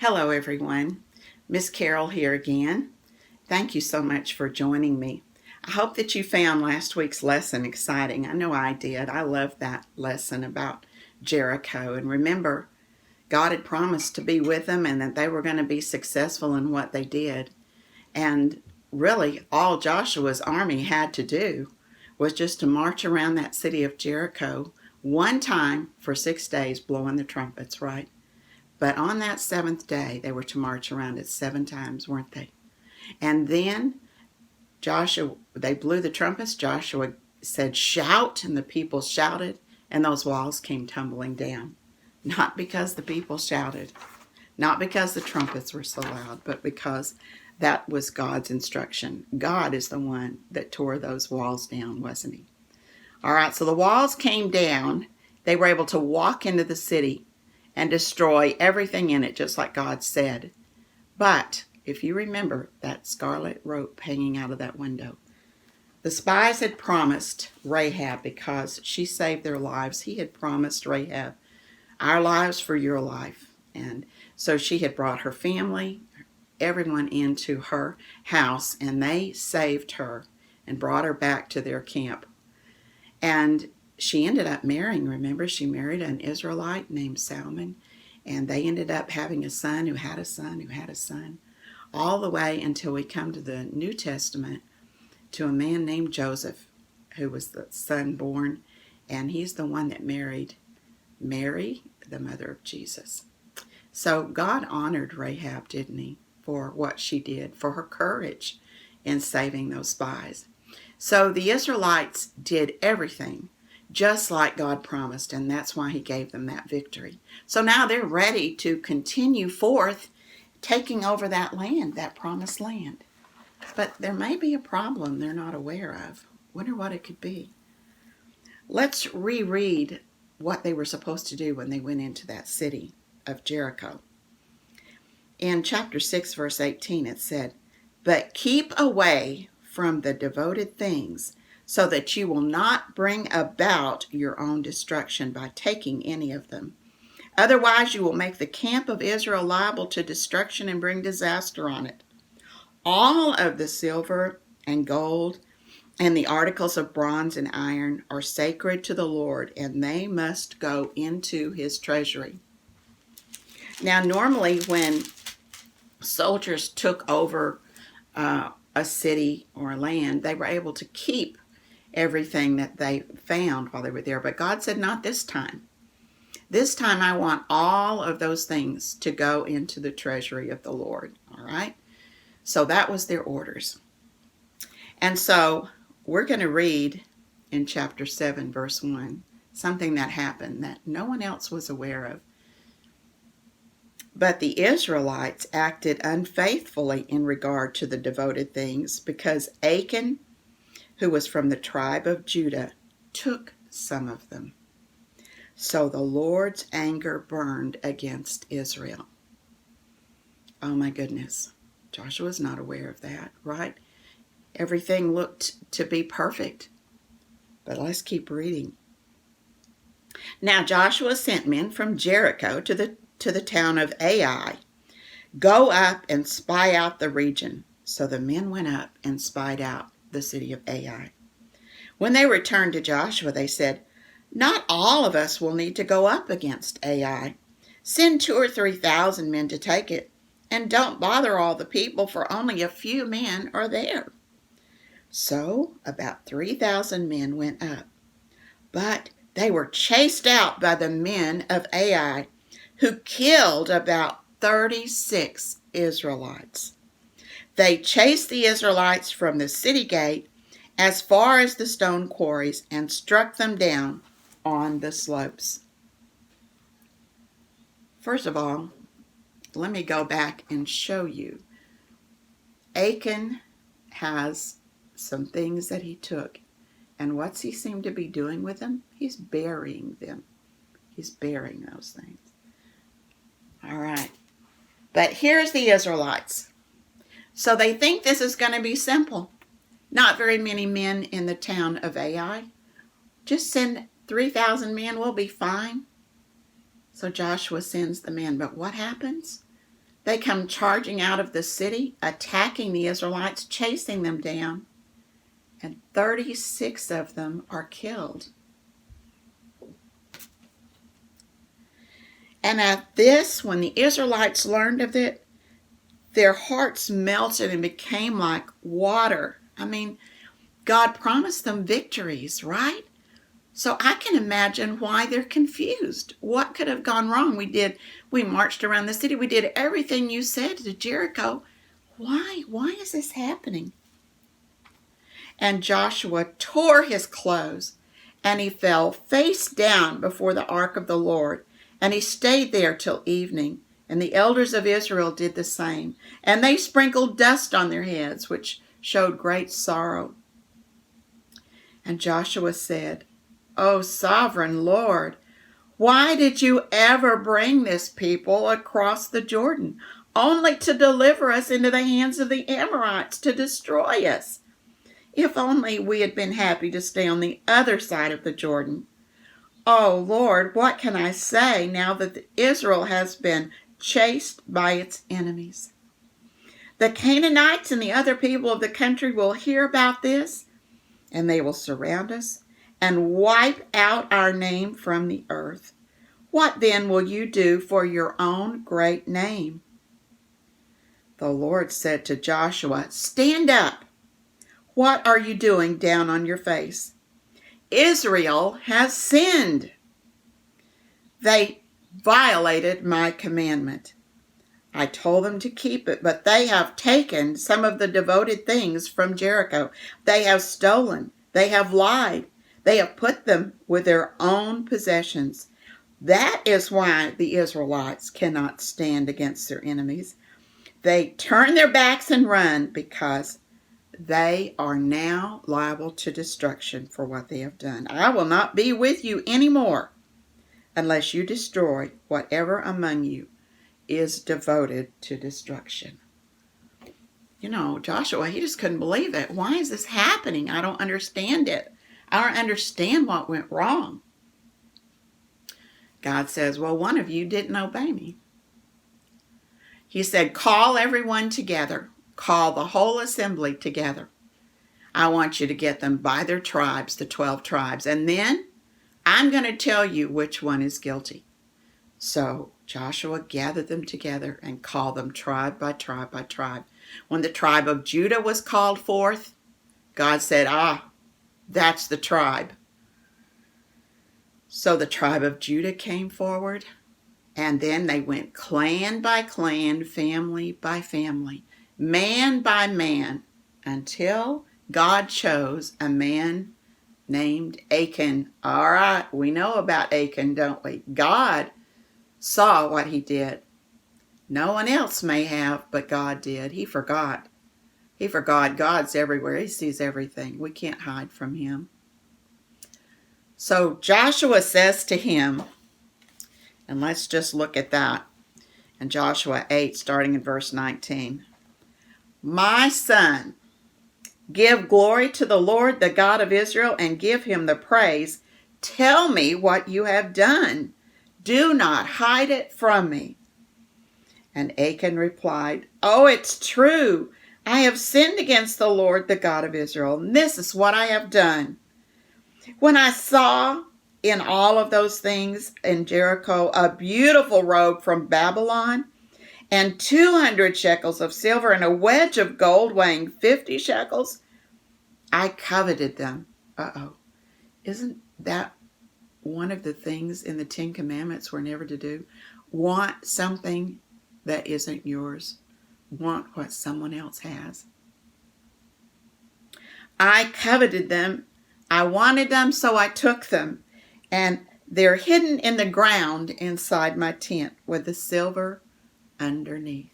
Hello, everyone. Miss Carol here again. Thank you so much for joining me. I hope that you found last week's lesson exciting. I know I did. I loved that lesson about Jericho. And remember, God had promised to be with them and that they were going to be successful in what they did. And really, all Joshua's army had to do was just to march around that city of Jericho one time for 6 days, blowing the trumpets, right? But on that seventh day, they were to march around it 7 times, weren't they? And then they blew the trumpets. Joshua said, shout, and the people shouted, and those walls came tumbling down. Not because the people shouted, not because the trumpets were so loud, but because that was God's instruction. God is the one that tore those walls down, wasn't he? All right, so the walls came down. They were able to walk into the city and destroy everything in it, just like God said. But if you remember that scarlet rope hanging out of that window, the spies had promised Rahab, because she saved their lives. He had promised Rahab, our lives for your life. And so she had brought her family, everyone into her house, and they saved her and brought her back to their camp. And she ended up marrying, remember, she married an Israelite named Salmon, and they ended up having a son who had a son who had a son, all the way until we come to the New Testament to a man named Joseph, who was the son born, and he's the one that married Mary, the mother of Jesus. So God honored Rahab, didn't he, for what she did, for her courage in saving those spies. So the Israelites did everything just like God promised, and that's why he gave them that victory. So now they're ready to continue forth, taking over that land, that promised land. But there may be a problem they're not aware of. Wonder what it could be. Let's reread what they were supposed to do when they went into that city of Jericho. In chapter 6, verse 18, it said, "But keep away from the devoted things, so that you will not bring about your own destruction by taking any of them. Otherwise, you will make the camp of Israel liable to destruction and bring disaster on it. All of the silver and gold and the articles of bronze and iron are sacred to the Lord, and they must go into his treasury." Now, normally when soldiers took over a city or land, they were able to keep everything that they found while they were there. But God said, not this time. This time I want all of those things to go into the treasury of the Lord. All right? So that was their orders. And so we're going to read in chapter 7, verse 1, something that happened that no one else was aware of. "But the Israelites acted unfaithfully in regard to the devoted things, because Achan, who was from the tribe of Judah, took some of them. So the Lord's anger burned against Israel." Oh my goodness. Joshua's not aware of that, right? Everything looked to be perfect. But let's keep reading. "Now Joshua sent men from Jericho to the town of Ai. Go up and spy out the region." So the men went up and spied out the city of Ai. When they returned to Joshua, they said, "Not all of us will need to go up against Ai. Send 2,000 or 3,000 men to take it, and don't bother all the people, for only a few men are there." So about 3,000 men went up, but they were chased out by the men of Ai, who killed about 36 Israelites. They chased the Israelites from the city gate as far as the stone quarries and struck them down on the slopes. First of all, let me go back and show you. Achan has some things that he took, and what's he seem to be doing with them? He's burying them. He's burying those things. All right. But here's the Israelites. So they think this is going to be simple. Not very many men in the town of Ai. Just send 3,000 men, we'll be fine. So Joshua sends the men. But what happens? They come charging out of the city, attacking the Israelites, chasing them down, and 36 of them are killed. And at this, when the Israelites learned of it, their hearts melted and became like water. I mean, God promised them victories, right? So I can imagine why they're confused. What could have gone wrong? We marched around the city. We did everything you said to Jericho. Why? Why is this happening? And Joshua tore his clothes, and he fell face down before the ark of the Lord. And he stayed there till evening. And the elders of Israel did the same. And they sprinkled dust on their heads, which showed great sorrow. And Joshua said, O sovereign Lord, why did you ever bring this people across the Jordan, only to deliver us into the hands of the Amorites to destroy us? If only we had been happy to stay on the other side of the Jordan. Oh Lord, what can I say now that Israel has been chased by its enemies? The Canaanites and the other people of the country will hear about this, and they will surround us and wipe out our name from the earth. What then will you do for your own great name? The Lord said to Joshua, Stand up. What are you doing down on your face? Israel has sinned. They violated my commandment. I told them to keep it, but they have taken some of the devoted things from Jericho. They have stolen. They have lied. They have put them with their own possessions. That is why the Israelites cannot stand against their enemies. They turn their backs and run because they are now liable to destruction for what they have done. I will not be with you anymore unless you destroy whatever among you is devoted to destruction. You know, Joshua, he just couldn't believe it. Why is this happening? I don't understand it. I don't understand what went wrong. God says, well, one of you didn't obey me. He said, call everyone together. Call the whole assembly together. I want you to get them by their tribes, the 12 tribes. And then I'm going to tell you which one is guilty. So Joshua gathered them together and called them tribe by tribe by tribe. When the tribe of Judah was called forth, God said, that's the tribe. So the tribe of Judah came forward, and then they went clan by clan, family by family, man by man, until God chose a man named Achan. All right, we know about Achan, don't we? God saw what he did. No one else may have, but God did. He forgot. He forgot. God's everywhere. He sees everything. We can't hide from him. So Joshua says to him, and let's just look at that in Joshua 8, starting in verse 19. My son, give glory to the Lord, the God of Israel, and give him the praise. Tell me what you have done. Do not hide it from me. And Achan replied, Oh, it's true. I have sinned against the Lord, the God of Israel, and this is what I have done. When I saw in all of those things in Jericho a beautiful robe from Babylon, and 200 shekels of silver, and a wedge of gold weighing 50 shekels, I coveted them. Isn't that one of the things in the 10 Commandments we're never to do? Want something that isn't yours. Want what someone else has. I coveted them. I wanted them, so I took them. And they're hidden in the ground inside my tent with the silver underneath.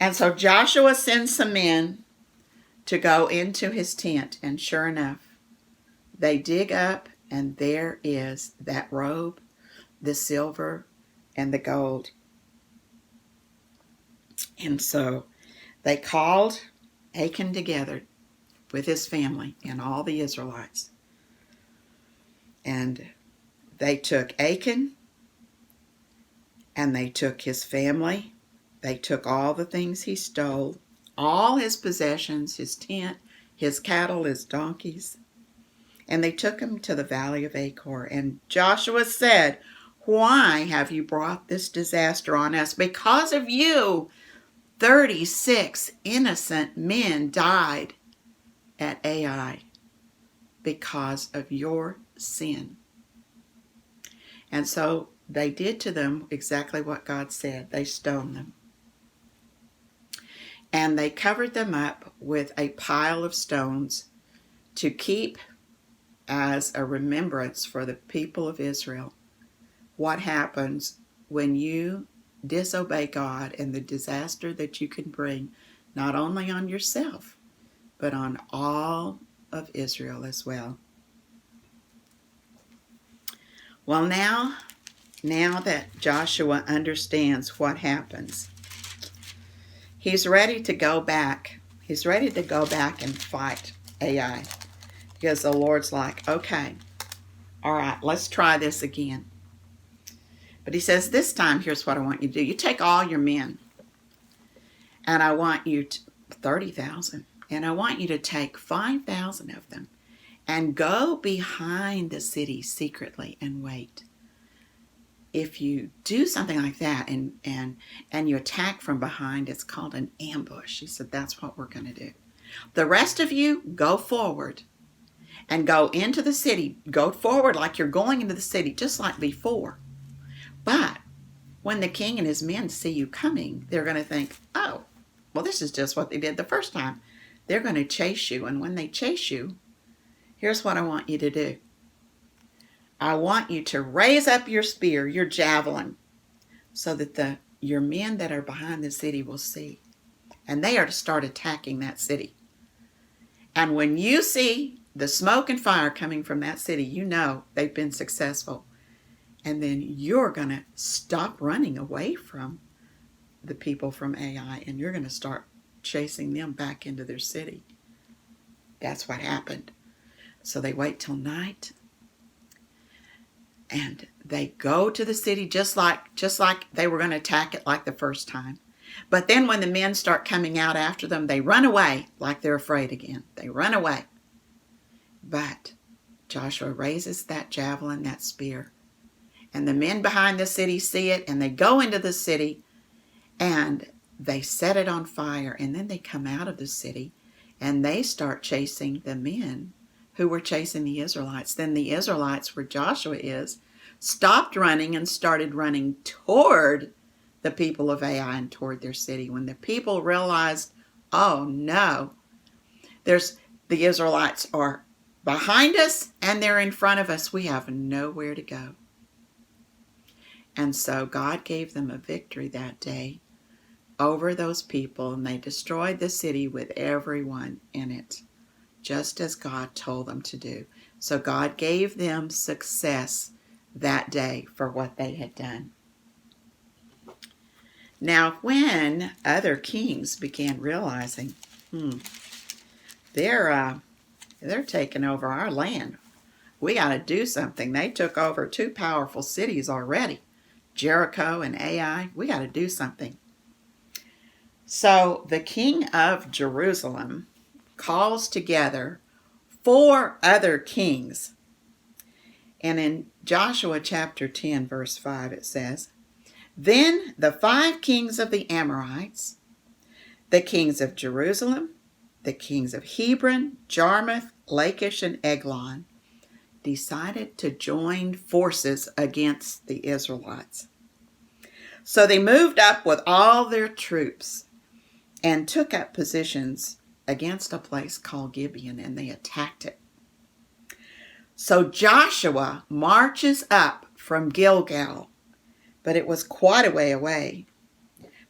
And so Joshua sends some men to go into his tent. And sure enough, they dig up, and there is that robe, the silver, and the gold. And so they called Achan together with his family and all the Israelites. And they took Achan And they took his family. They took all the things he stole, all his possessions, his tent, his cattle, his donkeys. And they took him to the valley of Achor. And Joshua said, "Why have you brought this disaster on us? Because of you, 36 innocent men died at Ai because of your sin." And so they did to them exactly what God said. They stoned them. And they covered them up with a pile of stones to keep as a remembrance for the people of Israel what happens when you disobey God and the disaster that you can bring not only on yourself, but on all of Israel as well. Well, now that Joshua understands what happens, he's ready to go back. He's ready to go back and fight Ai. Because the Lord's like, okay, all right, let's try this again. But he says, this time, here's what I want you to do. You take all your men, and I want you to, 30,000, and I want you to take 5,000 of them and go behind the city secretly and wait. If you do something like that and you attack from behind, it's called an ambush. He said, that's what we're going to do. The rest of you, go forward and go into the city. Go forward like you're going into the city, just like before. But when the king and his men see you coming, they're going to think, oh, well, this is just what they did the first time. They're going to chase you. And when they chase you, here's what I want you to do. I want you to raise up your spear, your javelin, so that your men that are behind the city will see. And they are to start attacking that city. And when you see the smoke and fire coming from that city, you know they've been successful. And then you're going to stop running away from the people from Ai, and you're going to start chasing them back into their city. That's what happened. So they wait till night, and they go to the city just like they were going to attack it like the first time. But then when the men start coming out after them, they run away like they're afraid again. They run away. But Joshua raises that javelin, that spear, and the men behind the city see it, and they go into the city, and they set it on fire, and then they come out of the city, and they start chasing the men who were chasing the Israelites. Then the Israelites, where Joshua is, stopped running and started running toward the people of Ai and toward their city. When the people realized, oh no, the Israelites are behind us and they're in front of us. We have nowhere to go. And so God gave them a victory that day over those people, and they destroyed the city with everyone in it, just as God told them to do. So God gave them success that day for what they had done. Now, when other kings began realizing, they're taking over our land, we got to do something. They took over 2 powerful cities already, Jericho and Ai. We got to do something. So the king of Jerusalem calls together 4 other kings. And in Joshua chapter 10, verse 5, it says, "Then the 5 kings of the Amorites, the kings of Jerusalem, the kings of Hebron, Jarmuth, Lachish, and Eglon, decided to join forces against the Israelites. So they moved up with all their troops and took up positions against a place called Gibeon, and they attacked it. So Joshua marches up from Gilgal, but it was quite a way away.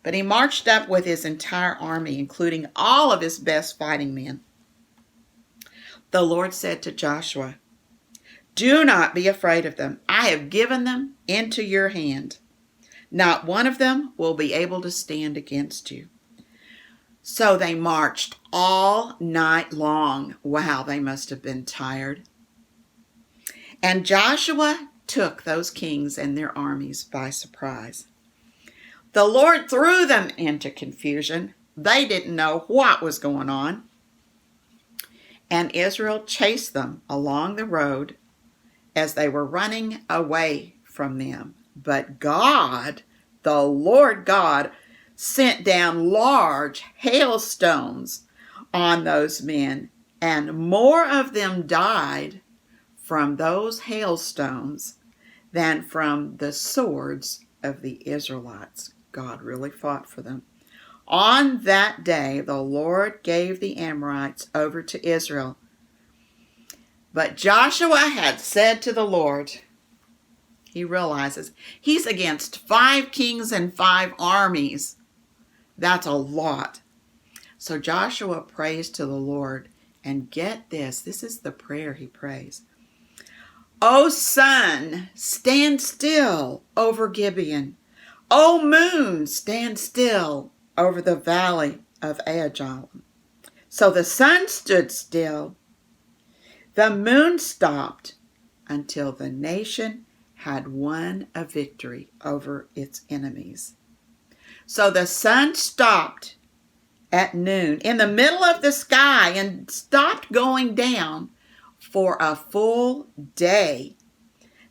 But he marched up with his entire army, including all of his best fighting men. The Lord said to Joshua, "Do not be afraid of them. I have given them into your hand. Not one of them will be able to stand against you." So they marched all night long. Wow, they must have been tired. And Joshua took those kings and their armies by surprise. The Lord threw them into confusion. They didn't know what was going on. And Israel chased them along the road as they were running away from them. But God, the Lord God, sent down large hailstones on those men, and more of them died from those hailstones than from the swords of the Israelites. God really fought for them. On that day, the Lord gave the Amorites over to Israel. But Joshua had said to the Lord, he realizes he's against 5 kings and 5 armies. That's a lot. So Joshua prays to the Lord, and get this, this is the prayer he prays. O sun, stand still over Gibeon. O moon, stand still over the valley of Ajalon. So the sun stood still. The moon stopped until the nation had won a victory over its enemies. So the sun stopped at noon in the middle of the sky and stopped going down for a full day.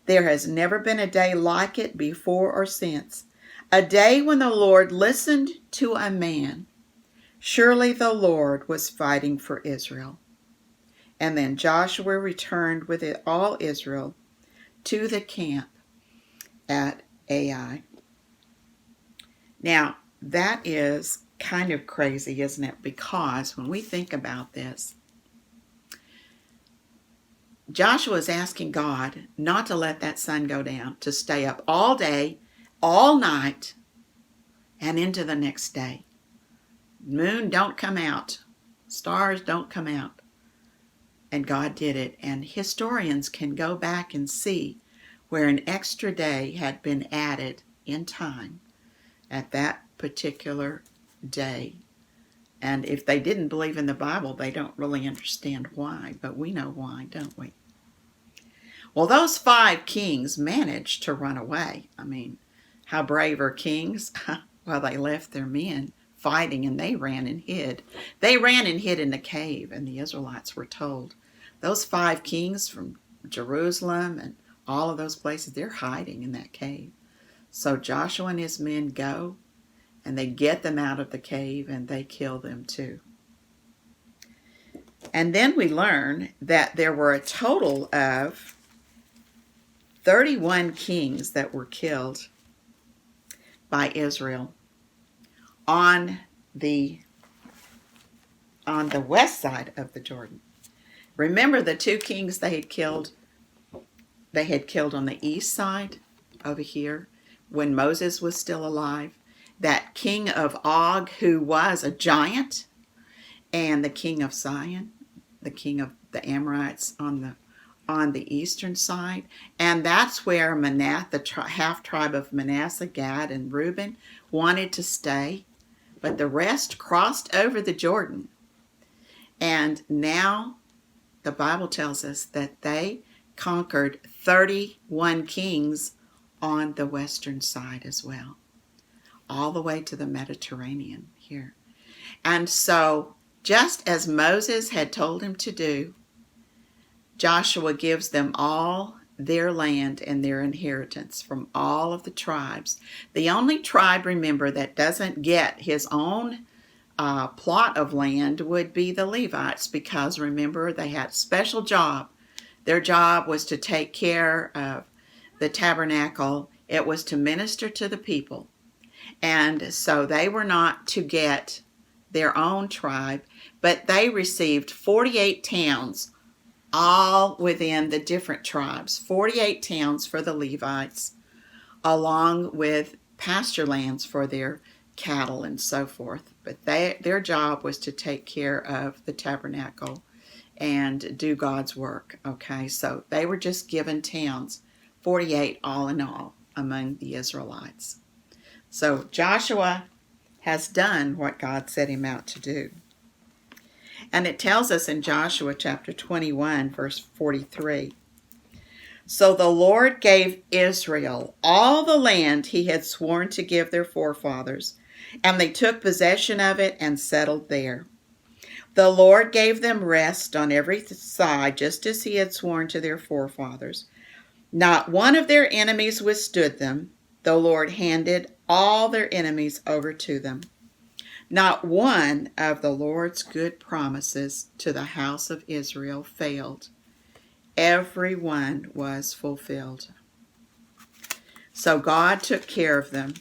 There has never been a day like it before or since. A day when the Lord listened to a man. Surely the Lord was fighting for Israel. And then Joshua returned with all Israel to the camp at Ai. Now, that is kind of crazy, isn't it? Because when we think about this, Joshua is asking God not to let that sun go down, to stay up all day, all night, and into the next day. Moon don't come out. Stars don't come out. And God did it. And historians can go back and see where an extra day had been added in time at that particular day. And if they didn't believe in the Bible, they don't really understand why. But we know why, don't we? Well, those 5 kings managed to run away. I mean, how brave are kings? Well, they left their men fighting and they ran and hid. They ran and hid in the cave, and the Israelites were told, those 5 kings from Jerusalem and all of those places, they're hiding in that cave. So Joshua and his men go, and they get them out of the cave, and they kill them too. And then we learn that there were a total of 31 kings that were killed by Israel on the west side of the Jordan. Remember the 2 kings they had killed on the east side over here when Moses was still alive. That king of Og, who was a giant, and the king of Sihon, the king of the Amorites on the eastern side. And that's where Manasseh, the half tribe of Manasseh, Gad, and Reuben wanted to stay. But the rest crossed over the Jordan. And now the Bible tells us that they conquered 31 kings on the western side as well, all the way to the Mediterranean here. And so, just as Moses had told him to do, Joshua gives them all their land and their inheritance from all of the tribes. The only tribe, remember, that doesn't get his own plot of land would be the Levites, because remember, they had a special job. Their job was to take care of the tabernacle. It was to minister to the people. And so they were not to get their own tribe, but they received 48 towns, all within the different tribes. 48 towns for the Levites, along with pasture lands for their cattle and so forth. But their job was to take care of the tabernacle and do God's work. Okay, so they were just given towns, 48 all in all, among the Israelites. So Joshua has done what God set him out to do. And it tells us in Joshua chapter 21, verse 43, So the Lord gave Israel all the land he had sworn to give their forefathers, and they took possession of it and settled there. The Lord gave them rest on every side, just as he had sworn to their forefathers. Not one of their enemies withstood them. The Lord handed all their enemies over to them. Not one of the Lord's good promises to the house of Israel failed. Every one was fulfilled. So God took care of them,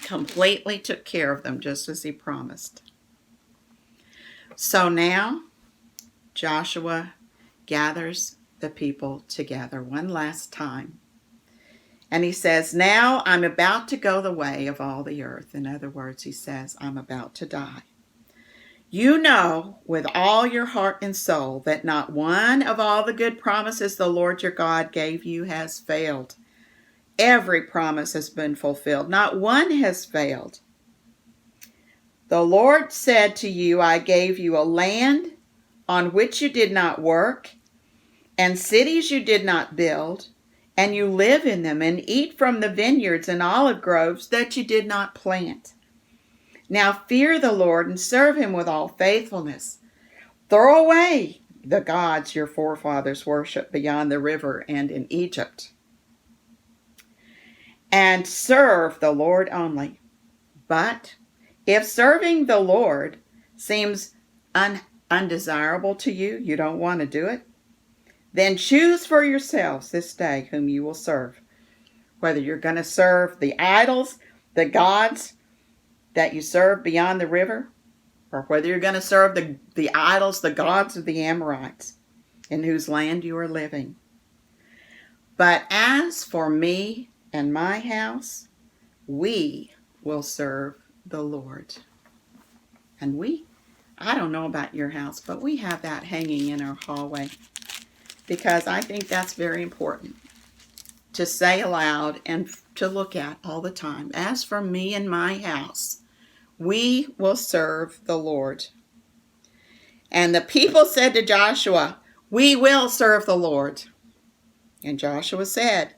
completely took care of them, just as he promised. So now Joshua gathers the people together one last time. And he says, now I'm about to go the way of all the earth. In other words, he says, I'm about to die. You know with all your heart and soul that not one of all the good promises the Lord your God gave you has failed. Every promise has been fulfilled. Not one has failed. The Lord said to you, I gave you a land on which you did not work, and cities you did not build, and you live in them and eat from the vineyards and olive groves that you did not plant. Now fear the Lord and serve him with all faithfulness. Throw away the gods your forefathers worshipped beyond the river and in Egypt, and serve the Lord only. But if serving the Lord seems undesirable to you, you don't want to do it, then choose for yourselves this day whom you will serve. Whether you're going to serve the idols, the gods that you serve beyond the river, or whether you're going to serve the idols, the gods of the Amorites, in whose land you are living. But as for me and my house, we will serve the Lord. And I don't know about your house, but we have that hanging in our hallway, because I think that's very important to say aloud and to look at all the time. As for me and my house, we will serve the Lord. And the people said to Joshua, we will serve the Lord. And Joshua said,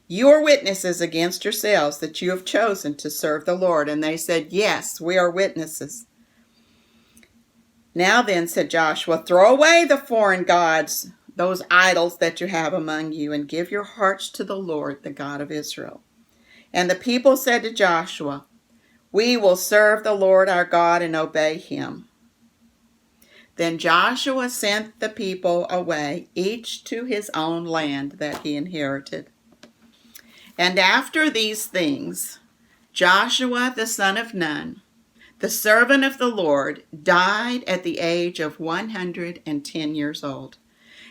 you are witnesses against yourselves that you have chosen to serve the Lord. And they said, yes, we are witnesses. Now then, said Joshua, throw away the foreign gods, those idols that you have among you, and give your hearts to the Lord, the God of Israel. And the people said to Joshua, we will serve the Lord our God and obey him. Then Joshua sent the people away, each to his own land that he inherited. And after these things, Joshua the son of Nun, the servant of the Lord, died at the age of 110 years old.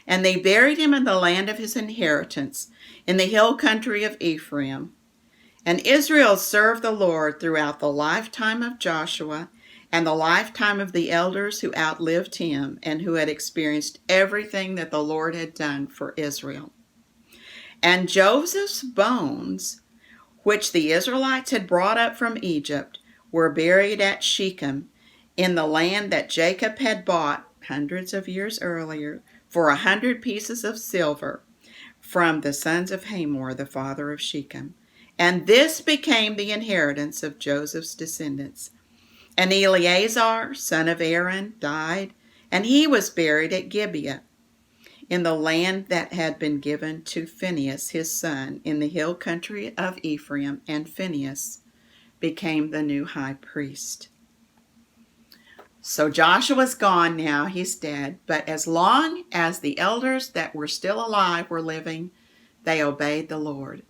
And they buried him in the land of his inheritance, in the hill country of Ephraim. And Israel served the Lord throughout the lifetime of Joshua and the lifetime of the elders who outlived him and who had experienced everything that the Lord had done for Israel. And Joseph's bones, which the Israelites had brought up from Egypt, were buried at Shechem, in the land that Jacob had bought hundreds of years earlier for 100 pieces of silver from the sons of Hamor, the father of Shechem. And this became the inheritance of Joseph's descendants. And Eleazar, son of Aaron, died, and he was buried at Gibeah, in the land that had been given to Phinehas, his son, in the hill country of Ephraim, and Phinehas became the new high priest. So Joshua's gone now, he's dead, but as long as the elders that were still alive were living, they obeyed the Lord.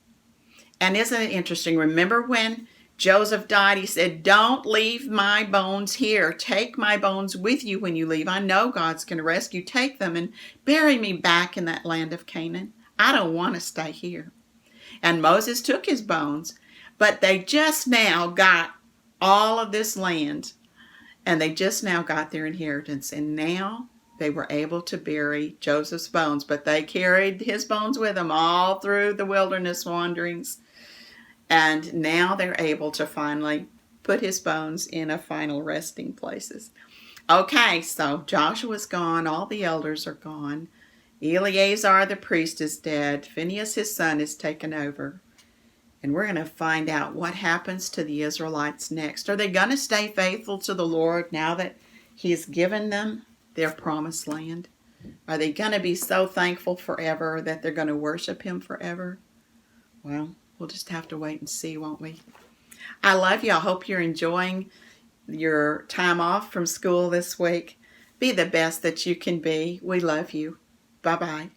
And isn't it interesting? Remember when Joseph died, he said, don't leave my bones here. Take my bones with you when you leave. I know God's going to rescue. Take them and bury me back in that land of Canaan. I don't want to stay here. And Moses took his bones, but they just now got all of this land, and they just now got their inheritance. And now they were able to bury Joseph's bones, but they carried his bones with them all through the wilderness wanderings. And now they're able to finally put his bones in a final resting places. Okay, so Joshua's gone. All the elders are gone. Eleazar the priest is dead. Phinehas, his son, is taken over. And we're going to find out what happens to the Israelites next. Are they going to stay faithful to the Lord now that He has given them their promised land? Are they going to be so thankful forever that they're going to worship Him forever? Well, we'll just have to wait and see, won't we? I love you. I hope you're enjoying your time off from school this week. Be the best that you can be. We love you. Bye-bye.